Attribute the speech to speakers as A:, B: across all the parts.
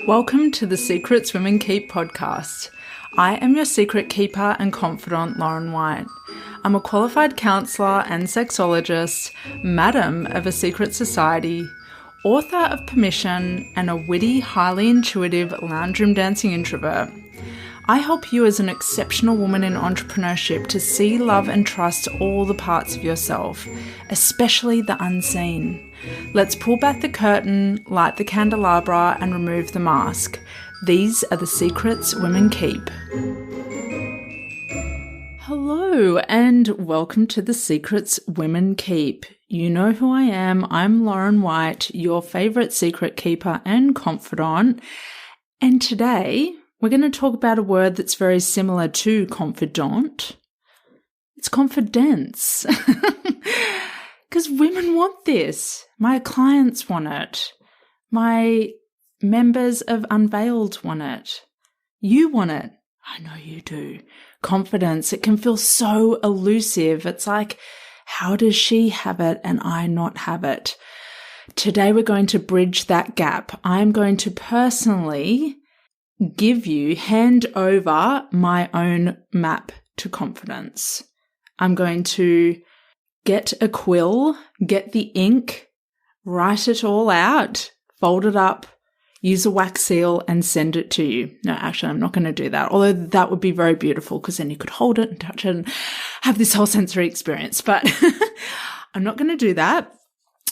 A: Welcome to the Secrets Women Keep podcast. I am your secret keeper and confidant, Lauren White. I'm a qualified counsellor and sexologist, madam of a secret society, author of Permission, and a witty, highly intuitive lounge room dancing introvert. I help you as an exceptional woman in entrepreneurship to see, love, and trust all the parts of yourself, especially the unseen. Let's pull back the curtain, light the candelabra, and remove the mask. These are the secrets women keep. Hello, and welcome to the Secrets Women Keep. You know who I am. I'm Lauren White, your favourite secret keeper and confidant. And today, we're going to talk about a word that's very similar to confidant. It's confidence. Because women want this. My clients want it. My members of Unveiled want it. You want it. I know you do. Confidence, it can feel so elusive. It's like, how does she have it and I not have it? Today we're going to bridge that gap. I'm going to personally hand over my own map to confidence. I'm going to get a quill, get the ink, write it all out, fold it up, use a wax seal and send it to you. No, actually, I'm not going to do that, although that would be very beautiful because then you could hold it and touch it and have this whole sensory experience. But I'm not going to do that.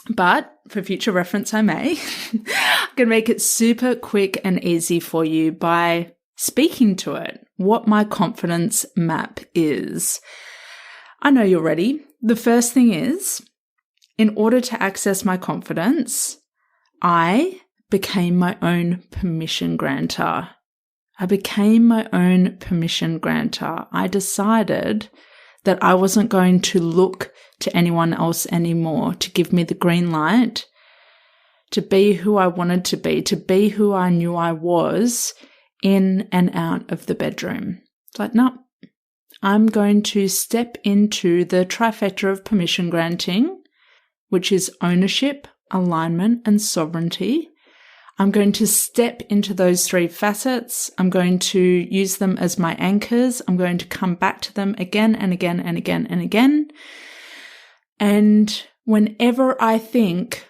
A: But for future reference, I may. I can make it super quick and easy for you by speaking to it, what my confidence map is. I know you're ready. The first thing is, in order to access my confidence, I became my own permission grantor. I decided that I wasn't going to look to anyone else anymore to give me the green light to be who I wanted to be who I knew I was in and out of the bedroom. It's like, no, I'm going to step into the trifecta of permission granting, which is ownership, alignment, and sovereignty. I'm going to step into those three facets. I'm going to use them as my anchors. I'm going to come back to them again and again and again and again. And whenever I think,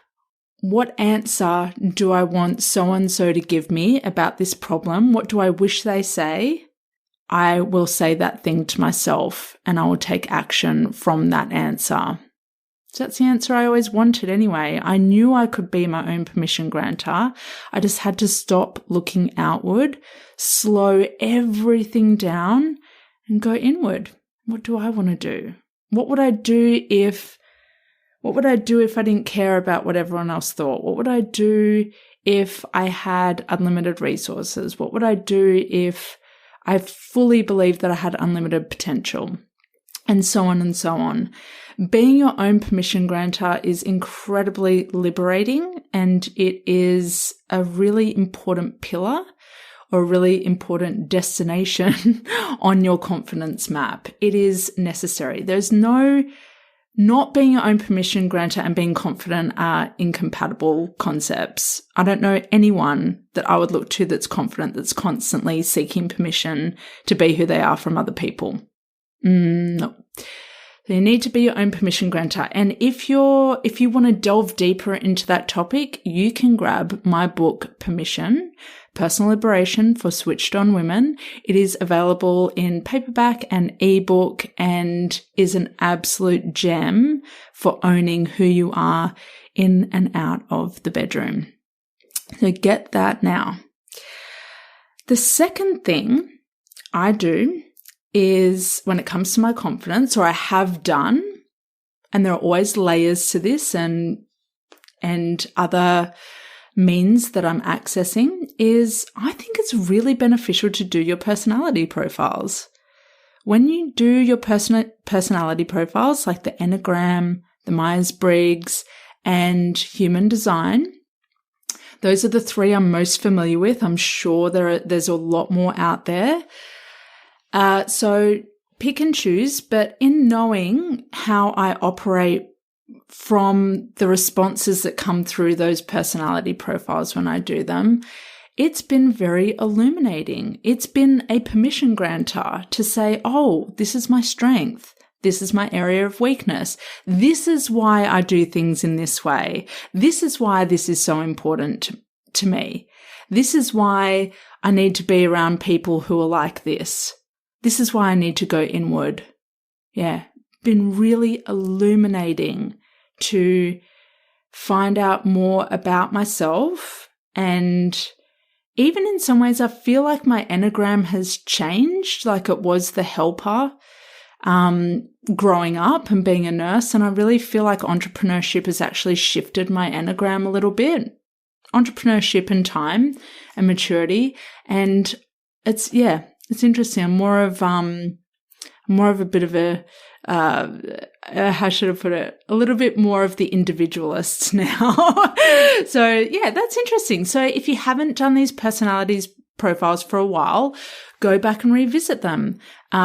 A: what answer do I want so-and-so to give me about this problem? What do I wish they say? I will say that thing to myself and I will take action from that answer. So that's the answer I always wanted anyway. I knew I could be my own permission grantor. I just had to stop looking outward, slow everything down and go inward. What do I want to do? What would I do if I didn't care about what everyone else thought? What would I do if I had unlimited resources? What would I do if I fully believed that I had unlimited potential? And so on and so on. Being your own permission grantor is incredibly liberating, and it is a really important pillar or a really important destination on your confidence map. It is necessary. There's not being your own permission grantor and being confident are incompatible concepts. I don't know anyone that I would look to that's confident, that's constantly seeking permission to be who they are from other people. No. So you need to be your own permission grantor. And if you want to delve deeper into that topic, you can grab my book, Permission, Personal Liberation for Switched On Women. It is available in paperback and ebook and is an absolute gem for owning who you are in and out of the bedroom. So get that now. The second thing I do is when it comes to my confidence, or I have done, and there are always layers to this and other means that I'm accessing, is I think it's really beneficial to do your personality profiles. When you do your personality profiles, like the Enneagram, the Myers-Briggs, and Human Design, those are the three I'm most familiar with. I'm sure there's a lot more out there. So pick and choose, but in knowing how I operate from the responses that come through those personality profiles when I do them, it's been very illuminating. It's been a permission grantor to say, oh, this is my strength. This is my area of weakness. This is why I do things in this way. This is why this is so important to me. This is why I need to be around people who are like this. This is why I need to go inward. Yeah, been really illuminating to find out more about myself. And even in some ways, I feel like my Enneagram has changed, like it was the helper growing up and being a nurse. And I really feel like entrepreneurship has actually shifted my Enneagram a little bit. Entrepreneurship and time and maturity. And it's interesting. I'm more of a bit of a, how should I put it? A little bit more of the individualist now. So yeah, that's interesting. So if you haven't done these personalities profiles for a while, go back and revisit them.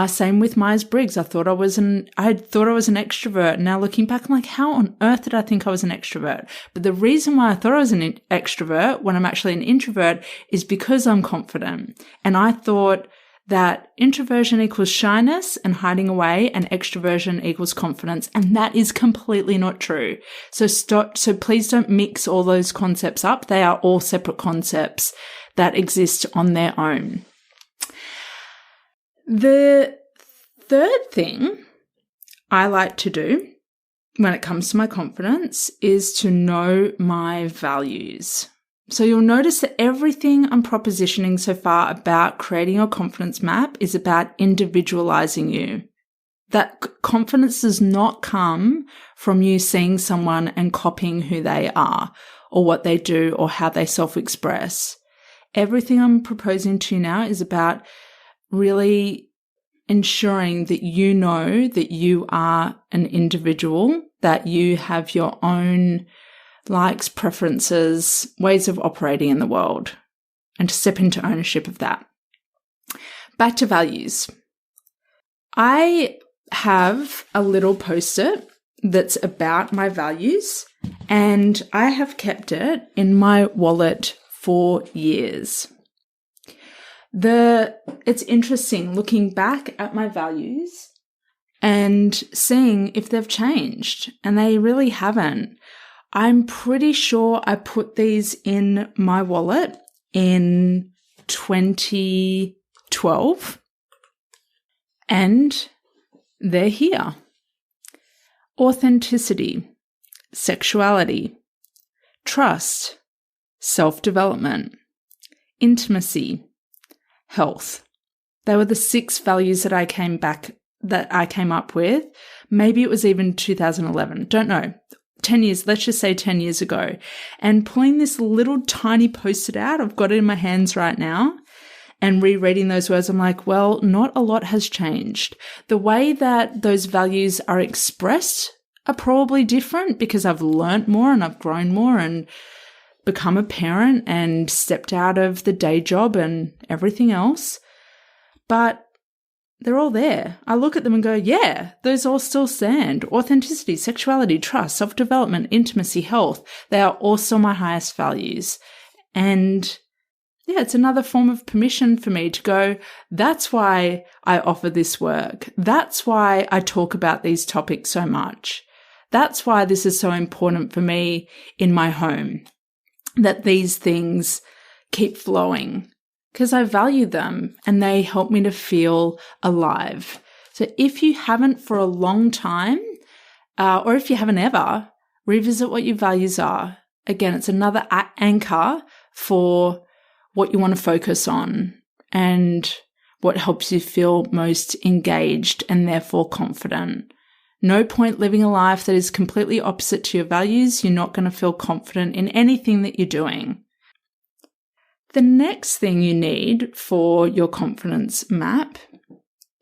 A: Same with Myers-Briggs. I thought I was an extrovert. Now looking back, I'm like, how on earth did I think I was an extrovert? But the reason why I thought I was an extrovert when I'm actually an introvert is because I'm confident. And I thought that introversion equals shyness and hiding away, and extroversion equals confidence. And that is completely not true. So please don't mix all those concepts up. They are all separate concepts that exist on their own. The third thing I like to do when it comes to my confidence is to know my values. So you'll notice that everything I'm propositioning so far about creating your confidence map is about individualizing you. That confidence does not come from you seeing someone and copying who they are or what they do or how they self-express. Everything I'm proposing to you now is about really ensuring that you know that you are an individual, that you have your own likes, preferences, ways of operating in the world, and to step into ownership of that. Back to values. I have a little post-it that's about my values, and I have kept it in my wallet for years. It's interesting looking back at my values and seeing if they've changed, and they really haven't. I'm pretty sure I put these in my wallet in 2012, and they're here. Authenticity, sexuality, trust, self-development, intimacy, health. They were the 6 values that I came up with. Maybe it was even 2011. Don't know. 10 years, let's just say 10 years ago. And pulling this little tiny post-it out, I've got it in my hands right now, and rereading those words, I'm like, well, not a lot has changed. The way that those values are expressed are probably different because I've learnt more and I've grown more and become a parent and stepped out of the day job and everything else. But they're all there. I look at them and go, yeah, those all still stand. Authenticity, sexuality, trust, self-development, intimacy, health. They are also my highest values. And yeah, it's another form of permission for me to go, that's why I offer this work. That's why I talk about these topics so much. That's why this is so important for me in my home, that these things keep flowing. Because I value them and they help me to feel alive. So if you haven't for a long time, or if you haven't ever, revisit what your values are. Again, it's another anchor for what you want to focus on and what helps you feel most engaged and therefore confident. No point living a life that is completely opposite to your values. You're not going to feel confident in anything that you're doing. The next thing you need for your confidence map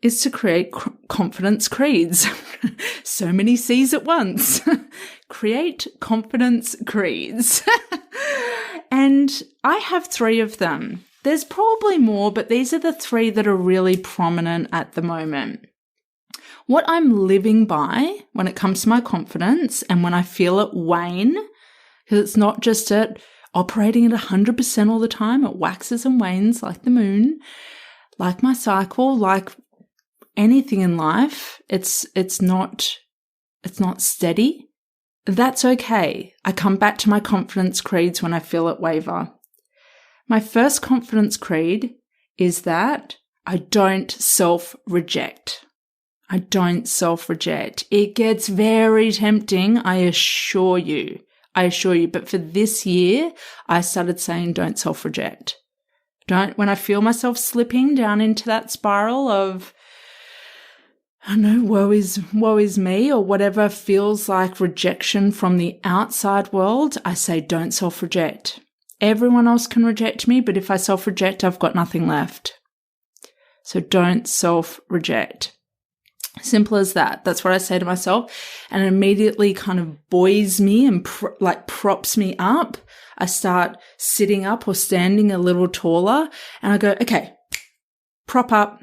A: is to create confidence creeds. So many C's at once. Create confidence creeds. And I have 3 of them. There's probably more, but these are the 3 that are really prominent at the moment. What I'm living by when it comes to my confidence and when I feel it wane, because it's not just at operating at 100% all the time, it waxes and wanes like the moon, like my cycle, like anything in life. It's not steady. That's okay. I come back to my confidence creeds when I feel it waver. My first confidence creed is that I don't self-reject. I don't self-reject. It gets very tempting, I assure you. But for this year, I started saying don't self-reject. When I feel myself slipping down into that spiral of, I don't know, woe is me, or whatever feels like rejection from the outside world, I say don't self-reject. Everyone else can reject me, but if I self-reject, I've got nothing left. So don't self-reject. Simple as that. That's what I say to myself. And it immediately kind of buoys me and props me up. I start sitting up or standing a little taller and I go, okay, prop up,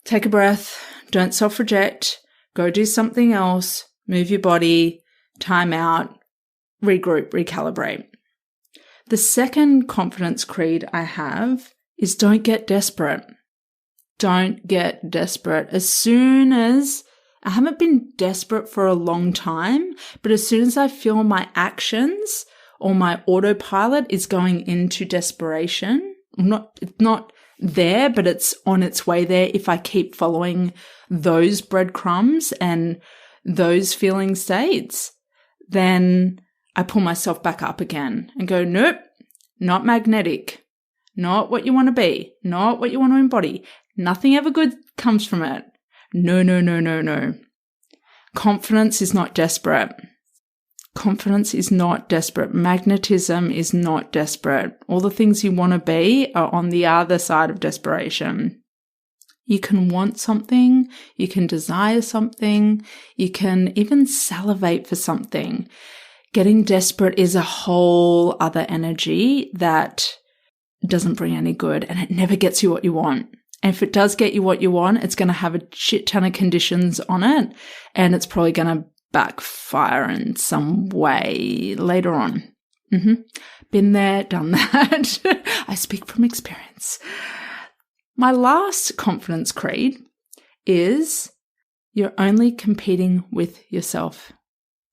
A: take a breath, don't self-reject, go do something else, move your body, time out, regroup, recalibrate. The second confidence creed I have is don't get desperate. Don't get desperate. As soon as I haven't been desperate for a long time, but as soon as I feel my actions or my autopilot is going into desperation, it's not there, but it's on its way there. If I keep following those breadcrumbs and those feeling states, then I pull myself back up again and go, nope, not magnetic, not what you want to be, not what you want to embody. Nothing ever good comes from it. No. Confidence is not desperate. Confidence is not desperate. Magnetism is not desperate. All the things you want to be are on the other side of desperation. You can want something, you can desire something, you can even salivate for something. Getting desperate is a whole other energy that doesn't bring any good, and it never gets you what you want. And if it does get you what you want, it's going to have a shit ton of conditions on it, and it's probably going to backfire in some way later on. Been there, done that. I speak from experience. My last confidence creed is you're only competing with yourself.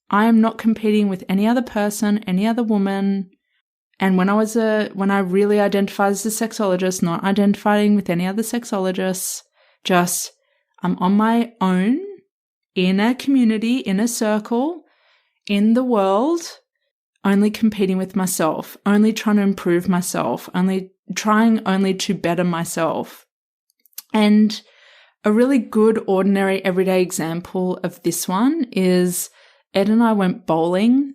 A: I am not competing with any other person, any other woman. And when I really identified as a sexologist, not identifying with any other sexologists, just I'm on my own in a community, in a circle, in the world, only competing with myself, only trying to improve myself, only to better myself. And a really good, ordinary, everyday example of this one is Ed and I went bowling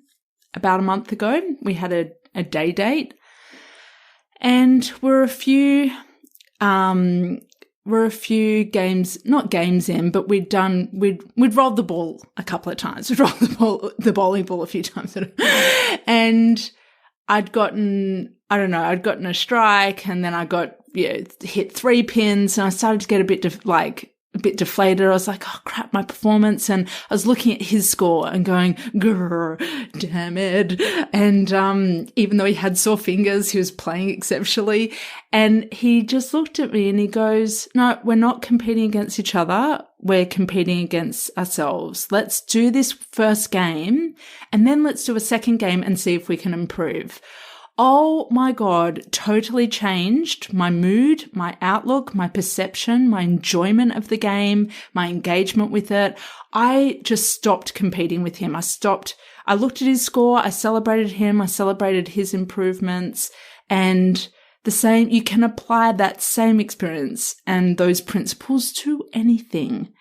A: about a month ago. We had a day date, and we're a few games, not games in, but we'd rolled the ball a couple of times. We'd rolled the bowling ball a few times, and I'd gotten a strike, and then I got hit 3 pins, and I started to get a bit deflated. I was like, oh crap, my performance. And I was looking at his score and going, grrr, damn it. And even though he had sore fingers, he was playing exceptionally. And he just looked at me and he goes, no, we're not competing against each other. We're competing against ourselves. Let's do this first game, and then let's do a second game and see if we can improve. Oh my God, totally changed my mood, my outlook, my perception, my enjoyment of the game, my engagement with it. I just stopped competing with him. I looked at his score, I celebrated him, I celebrated his improvements, and you can apply that same experience and those principles to anything.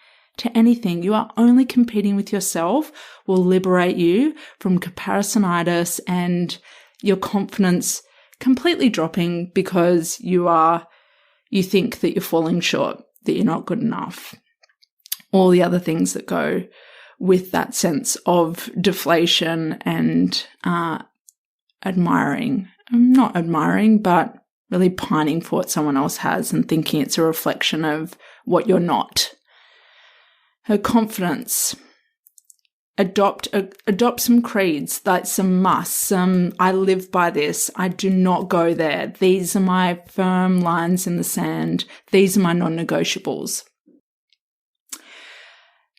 A: You are only competing with yourself will liberate you from comparisonitis and your confidence completely dropping because you think that you're falling short, that you're not good enough. All the other things that go with that sense of deflation and not admiring, but really pining for what someone else has and thinking it's a reflection of what you're not. Her confidence. Adopt some creeds, like some musts, I live by this, I do not go there. These are my firm lines in the sand. These are my non-negotiables.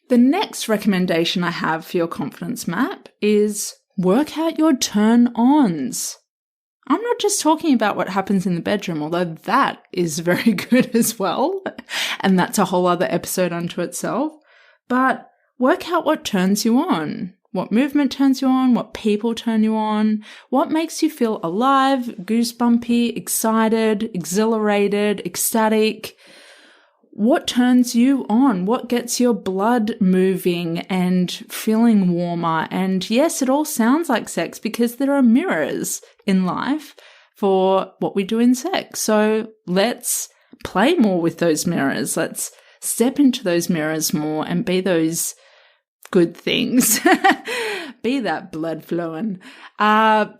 A: The next recommendation I have for your confidence map is work out your turn-ons. I'm not just talking about what happens in the bedroom, although that is very good as well. And that's a whole other episode unto itself. But work out what turns you on, what movement turns you on, what people turn you on, what makes you feel alive, goosebumpy, excited, exhilarated, ecstatic. What turns you on? What gets your blood moving and feeling warmer? And yes, it all sounds like sex because there are mirrors in life for what we do in sex. So let's play more with those mirrors. Let's step into those mirrors more and be those good things. Be that blood flowing. More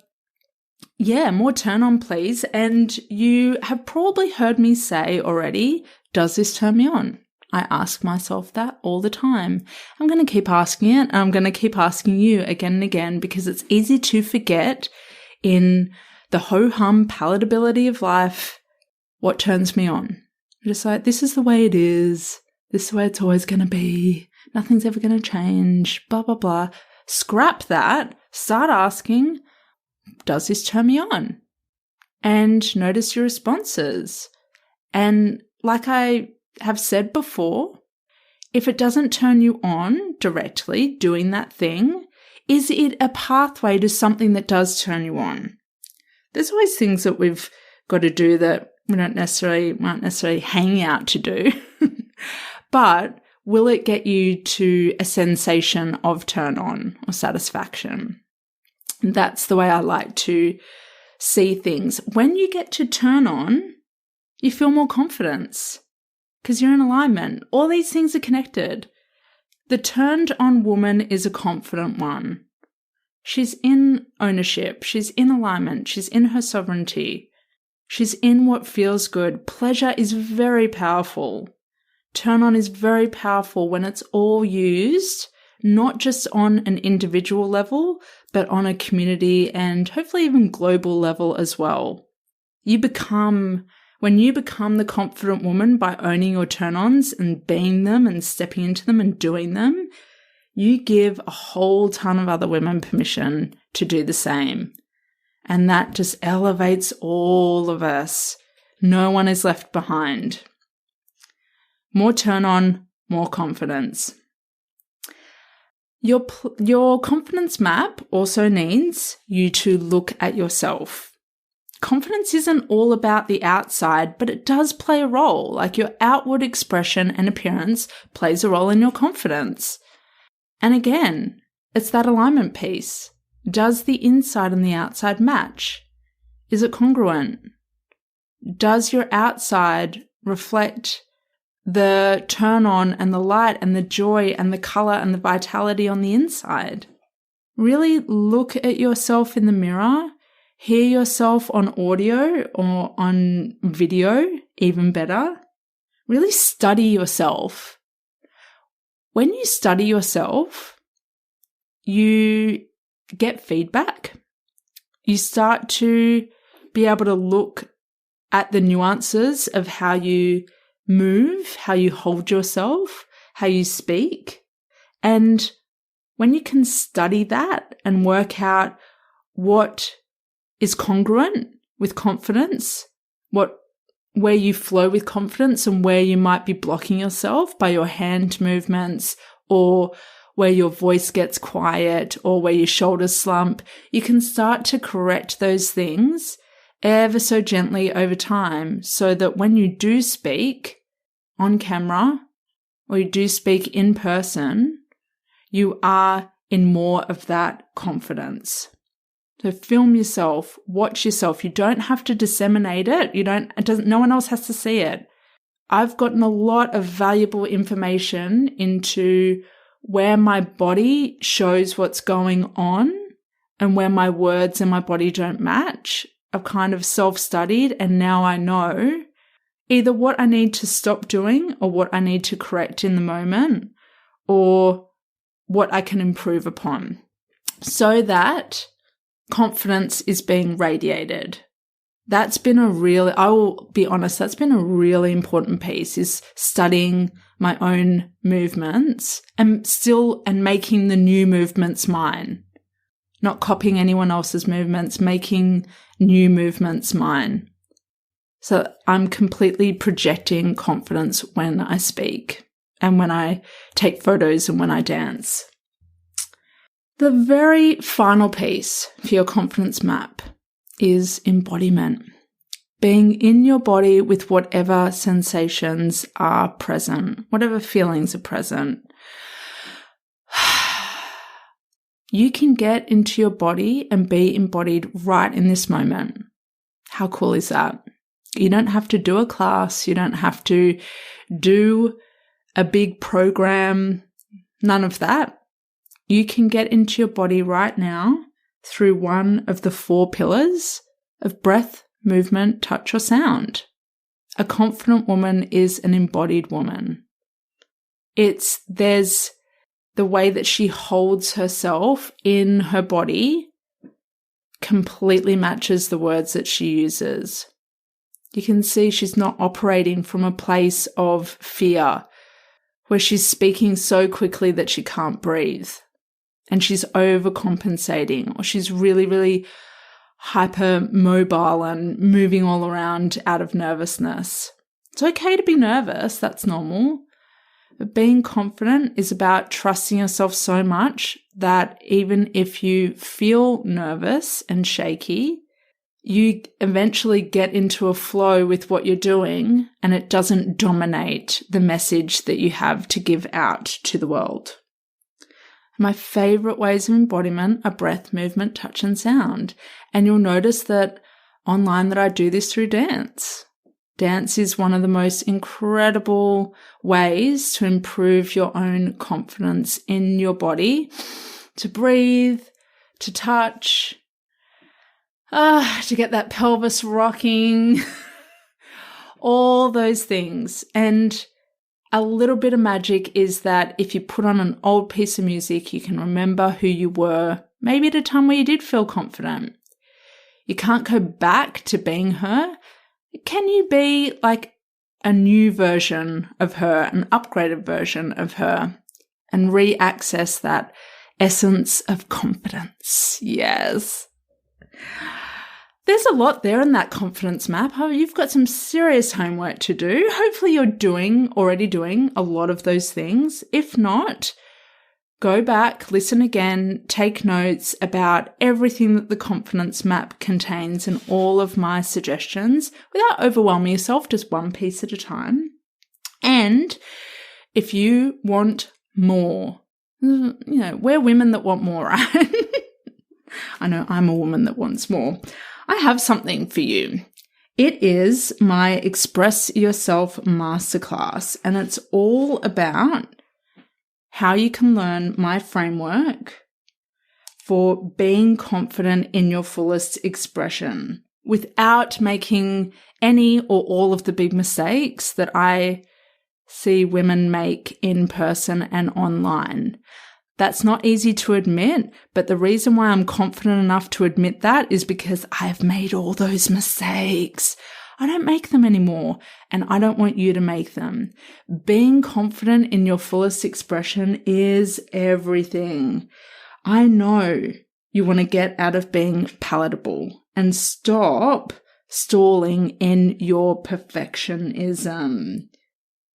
A: turn on, please. And you have probably heard me say already, does this turn me on? I ask myself that all the time. I'm going to keep asking it. And I'm going to keep asking you again and again because it's easy to forget in the ho-hum palatability of life what turns me on. I'm just like, this is the way it is. This is the way it's always going to be. Nothing's ever going to change, blah, blah, blah. Scrap that. Start asking, does this turn me on? And notice your responses. And like I have said before, if it doesn't turn you on directly doing that thing, is it a pathway to something that does turn you on? There's always things that we've got to do that we aren't necessarily hang out to do. But will it get you to a sensation of turn on or satisfaction? That's the way I like to see things. When you get to turn on, you feel more confidence because you're in alignment. All these things are connected. The turned on woman is a confident one. She's in ownership. She's in alignment. She's in her sovereignty. She's in what feels good. Pleasure is very powerful. Turn on is very powerful when it's all used, not just on an individual level, but on a community and hopefully even global level as well. When you become the confident woman by owning your turn-ons and being them and stepping into them and doing them, you give a whole ton of other women permission to do the same. And that just elevates all of us. No one is left behind. More turn on, more confidence. Your confidence map also needs you to look at yourself. Confidence isn't all about the outside, but it does play a role. Like your outward expression and appearance plays a role in your confidence. And again, it's that alignment piece. Does the inside and the outside match? Is it congruent? Does your outside reflect the turn on and the light and the joy and the color and the vitality on the inside? Really look at yourself in the mirror, hear yourself on audio or on video, even better. Really study yourself. When you study yourself, you get feedback. You start to be able to look at the nuances of how you move, how you hold yourself, how you speak. And when you can study that and work out what is congruent with confidence, where you flow with confidence and where you might be blocking yourself by your hand movements or where your voice gets quiet or where your shoulders slump, you can start to correct those things ever so gently over time so that when you do speak on camera or you do speak in person, you are in more of that confidence. So film yourself, watch yourself. You don't have to disseminate it. No one else has to see it. I've gotten a lot of valuable information into where my body shows what's going on and where my words and my body don't match. I've kind of self-studied and now I know either what I need to stop doing or what I need to correct in the moment, or what I can improve upon, so that confidence is being radiated. That's been I will be honest, that's been a really important piece, is studying my own movements and making the new movements mine. Not copying anyone else's movements, making new movements mine. So I'm completely projecting confidence when I speak and when I take photos and when I dance. The very final piece for your confidence map is embodiment. Being in your body with whatever sensations are present, whatever feelings are present. You can get into your body and be embodied right in this moment. How cool is that? You don't have to do a class. You don't have to do a big program. None of that. You can get into your body right now through one of the 4 pillars of breath, movement, touch, or sound. A confident woman is an embodied woman. There's the way that she holds herself in her body completely matches the words that she uses. You can see she's not operating from a place of fear where she's speaking so quickly that she can't breathe and she's overcompensating, or she's really, really hypermobile and moving all around out of nervousness. It's okay to be nervous, that's normal. But being confident is about trusting yourself so much that even if you feel nervous and shaky, you eventually get into a flow with what you're doing and it doesn't dominate the message that you have to give out to the world. My favorite ways of embodiment are breath, movement, touch, and sound. And you'll notice that online that I do this through dance. Dance is one of the most incredible ways to improve your own confidence in your body, to breathe, to touch, to get that pelvis rocking, all those things. And a little bit of magic is that if you put on an old piece of music, you can remember who you were, maybe at a time where you did feel confident. You can't go back to being her. Can you be like a new version of her, an upgraded version of her, and re-access that essence of confidence? Yes. There's a lot there in that confidence map. You've got some serious homework to do. Hopefully you're already doing a lot of those things. If not, go back, listen again, take notes about everything that the confidence map contains and all of my suggestions without overwhelming yourself, just one piece at a time. And if you want more, we're women that want more, right? I know I'm a woman that wants more. I have something for you. It is my Express Yourself Masterclass, and it's all about how you can learn my framework for being confident in your fullest expression without making any or all of the big mistakes that I see women make in person and online. That's not easy to admit, but the reason why I'm confident enough to admit that is because I've made all those mistakes. I don't make them anymore, and I don't want you to make them. Being confident in your fullest expression is everything. I know you want to get out of being palatable and stop stalling in your perfectionism.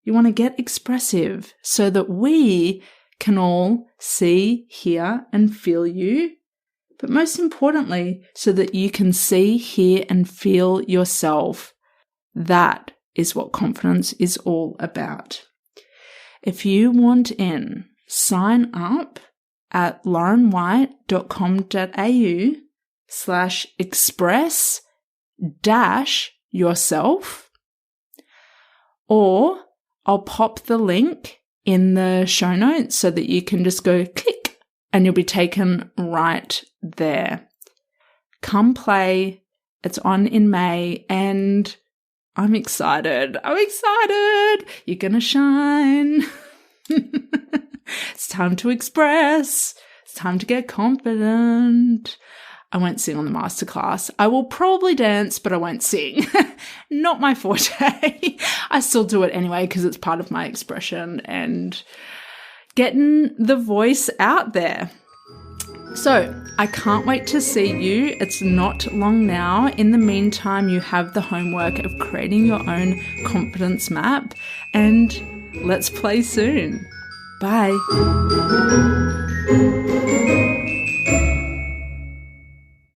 A: You want to get expressive so that we can all see, hear, and feel you, but most importantly, so that you can see, hear, and feel yourself. That is what confidence is all about. If you want in, sign up at laurenwhite.com.au/express-yourself, or I'll pop the link in the show notes so that you can just go click and you'll be taken right there. Come play. It's on in May and I'm excited. You're going to shine. It's time to express. It's time to get confident. I won't sing on the masterclass. I will probably dance, but I won't sing. Not my forte. I still do it anyway because it's part of my expression and getting the voice out there. So I can't wait to see you. It's not long now. In the meantime, you have the homework of creating your own confidence map, and let's play soon. Bye.